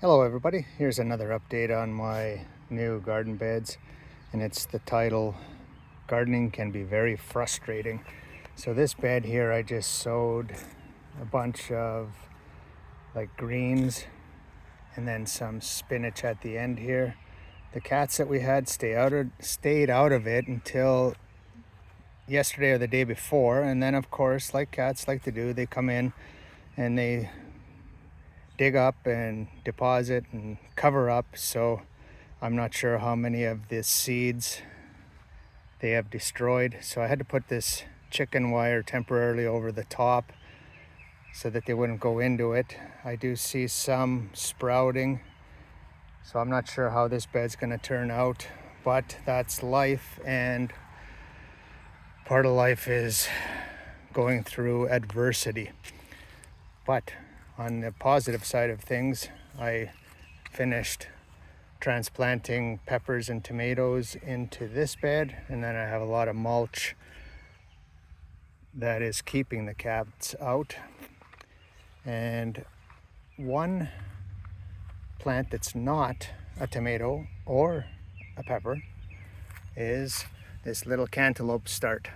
Hello everybody, here's another update on my new garden beds, and it's the title, Gardening Can Be Very Frustrating. So this bed here, I just sowed a bunch of like greens and then some spinach at the end here. The cats that we had stayed out of it until yesterday or the day before, and then of course, like cats like to do, they come in and they dig up and deposit and cover up. So I'm not sure how many of the seeds they have destroyed. So I had to put this chicken wire temporarily over the top so that they wouldn't go into it. I do see some sprouting, so I'm not sure how this bed's going to turn out, but that's life, and part of life is going through adversity. But on the positive side of things, I finished transplanting peppers and tomatoes into this bed, and then I have a lot of mulch that is keeping the cats out. And one plant that's not a tomato or a pepper is this little cantaloupe start.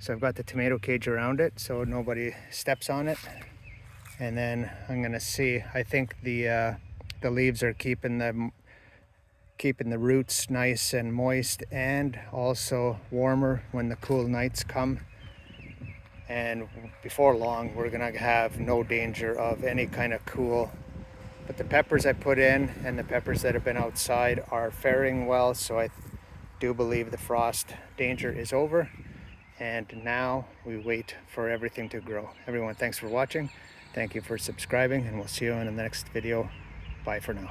So I've got the tomato cage around it so nobody steps on it. And then I'm gonna see, I think the leaves are keeping the roots nice and moist and also warmer when the cool nights come. And before long, we're gonna have no danger of any kind of cool. But the peppers I put in and the peppers that have been outside are faring well, so I do believe the frost danger is over. And now we wait for everything to grow. Everyone, thanks for watching. Thank you for subscribing, and we'll see you in the next video. Bye for now.